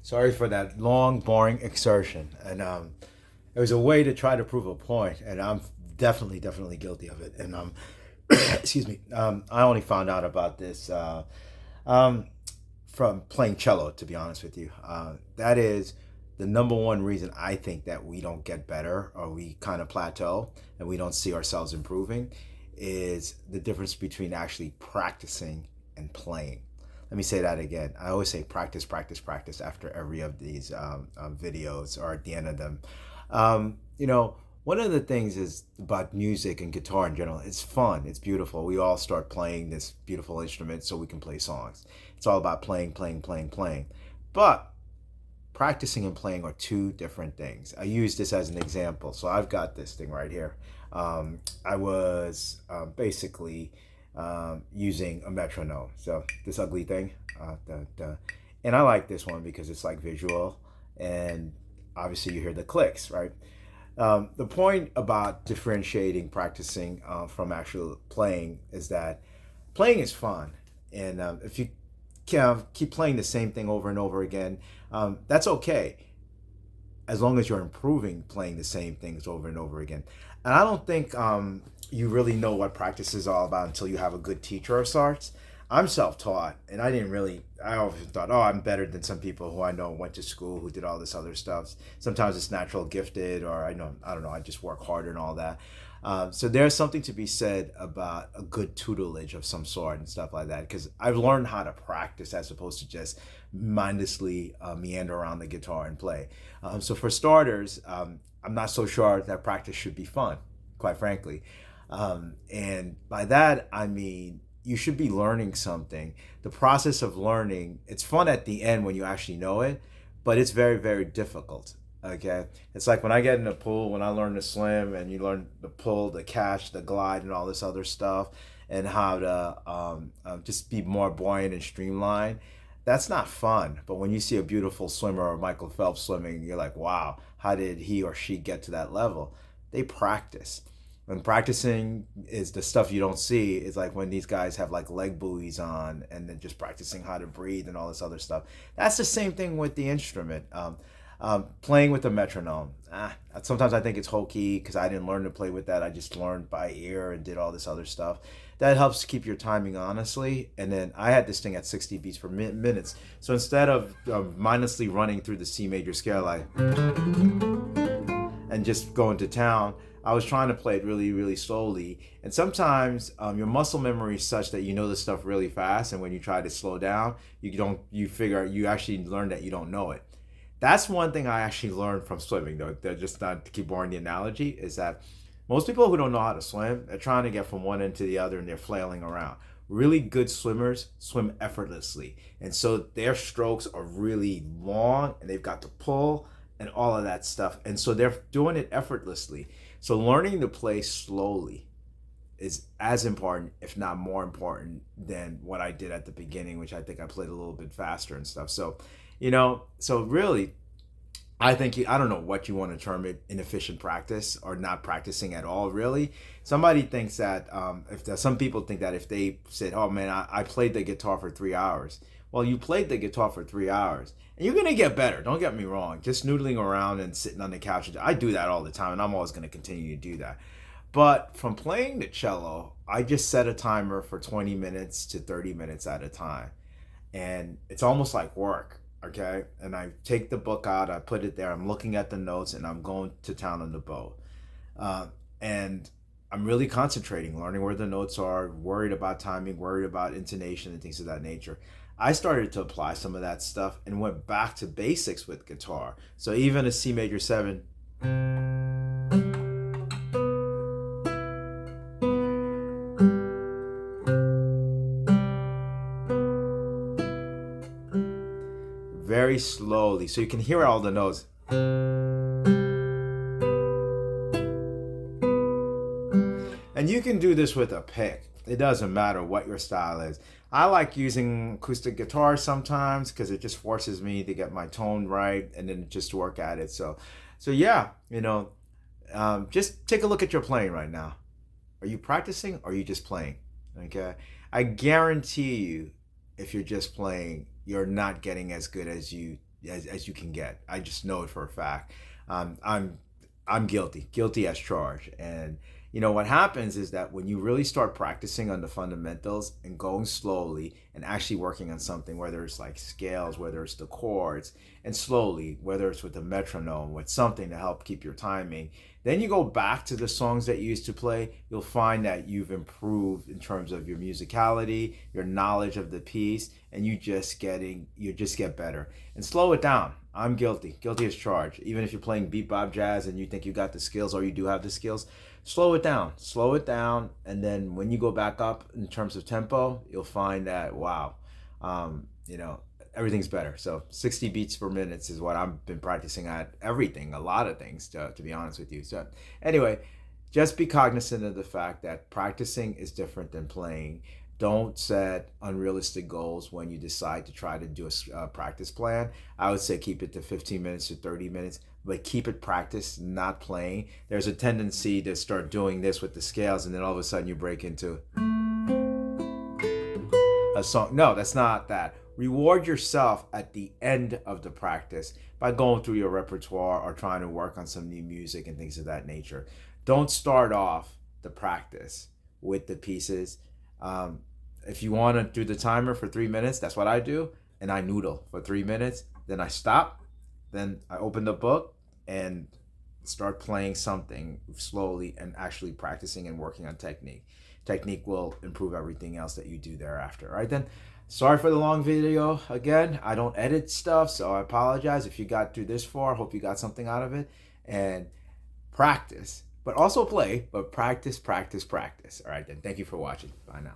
Sorry for that long, boring exertion. And it was a way to try to prove a point, and I'm definitely guilty of it. And excuse me, I only found out about this um, from playing cello. To be honest with you, that is the number one reason I think that we don't get better or we kind of plateau and we don't see ourselves improving is the difference between actually practicing and playing. Let me say that again. I always say practice, practice, practice after every of these videos or at the end of them. You know, one of the things is about music and guitar in general. It's fun. It's beautiful. We all start playing this beautiful instrument so we can play songs. It's all about playing, playing, playing, playing. But practicing and playing are two different things. I use this as an example. So I've got this thing right here. I was basically using a metronome. So this ugly thing. And I like this one because it's like visual and obviously you hear the clicks, right? The point about differentiating practicing from actual playing is that playing is fun. And if you keep playing the same thing over and over again, that's okay, as long as you're improving playing the same things over and over again. And I don't think you really know what practice is all about until you have a good teacher of sorts. I'm self-taught, and I always thought, oh, I'm better than some people who I know went to school, who did all this other stuff. Sometimes it's natural gifted, or I don't know, I just work harder and all that. So there's something to be said about a good tutelage of some sort and stuff like that, because I've learned how to practice as opposed to just mindlessly meander around the guitar and play. So for starters, I'm not so sure that practice should be fun, quite frankly. And by that, I mean, you should be learning something. The process of learning, it's fun at the end when you actually know it, but it's very difficult. Okay, it's like when I get in the pool, when I learn to swim, and you learn the pull, the catch, the glide, and all this other stuff, and how to just be more buoyant and streamlined. That's not fun. But when you see a beautiful swimmer or Michael Phelps swimming, you're like, wow, how did he or she get to that level? They practice. And practicing is the stuff you don't see. It's like when these guys have like leg buoys on and then just practicing how to breathe and all this other stuff. That's the same thing with the instrument. Playing with the metronome. Sometimes I think it's hokey because I didn't learn to play with that. I just learned by ear and did all this other stuff. That helps keep your timing, honestly. And then I had this thing at 60 beats per minutes. So instead of mindlessly running through the C major scale like and just going to town, I was trying to play it really slowly. And sometimes your muscle memory is such that you know this stuff really fast, and when you try to slow down, you actually learn that you don't know it. That's one thing I actually learned from swimming, though. They're just not to keep boring the analogy, is that most people who don't know how to swim, they're trying to get from one end to the other and they're flailing around. Really good swimmers swim effortlessly. And so their strokes are really long and they've got to pull and all of that stuff. And so they're doing it effortlessly. So learning to play slowly is as important, if not more important, than what I did at the beginning, which I think I played a little bit faster and stuff. So, so really, I think I don't know what you want to term it, inefficient practice or not practicing at all, really. Somebody thinks that some people think that if they said, oh man, I played the guitar for 3 hours. Well, you played the guitar for 3 hours and you're going to get better. Don't get me wrong. Just noodling around and sitting on the couch. I do that all the time and I'm always going to continue to do that. But from playing the cello, I just set a timer for 20 minutes to 30 minutes at a time. And it's almost like work, okay? And I take the book out, I put it there, I'm looking at the notes, and I'm going to town on the bow. And I'm really concentrating, learning where the notes are, worried about timing, worried about intonation and things of that nature. I started to apply some of that stuff and went back to basics with guitar. So even a C major 7, very slowly, so you can hear all the notes. And you can do this with a pick. It doesn't matter what your style is. I like using acoustic guitar sometimes because it just forces me to get my tone right and then just work at it. So yeah, just take a look at your playing right now. Are you practicing or are you just playing? Okay, I guarantee you, if you're just playing, you're not getting as good as you as you can get. I just know it for a fact. I'm guilty as charged. And you know what happens is that when you really start practicing on the fundamentals and going slowly and actually working on something, whether it's like scales, whether it's the chords, and slowly, whether it's with the metronome, with something to help keep your timing, then you go back to the songs that you used to play, you'll find that you've improved in terms of your musicality, your knowledge of the piece, and you just get better. And slow it down. I'm guilty as charged. Even if you're playing bebop jazz and you think you got the skills or you do have the skills, slow it down, and then when you go back up in terms of tempo, you'll find that wow, you know, everything's better. So 60 beats per minute is what I've been practicing at everything, a lot of things, to be honest with you. So anyway, just be cognizant of the fact that practicing is different than playing. Don't set unrealistic goals when you decide to try to do a practice plan. I would say keep it to 15 minutes to 30 minutes, but keep it practice, not playing. There's a tendency to start doing this with the scales, and then all of a sudden you break into a song. No, that's not that. Reward yourself at the end of the practice by going through your repertoire or trying to work on some new music and things of that nature. Don't start off the practice with the pieces. If you want to do the timer for 3 minutes, that's what I do. And I noodle for 3 minutes. Then I stop. Then I open the book and start playing something slowly and actually practicing and working on technique. Technique will improve everything else that you do thereafter. All right, then. Sorry for the long video. Again, I don't edit stuff, so I apologize if you got through this far. Hope you got something out of it. And practice, but also play, but practice. All right, then. Thank you for watching. Bye now.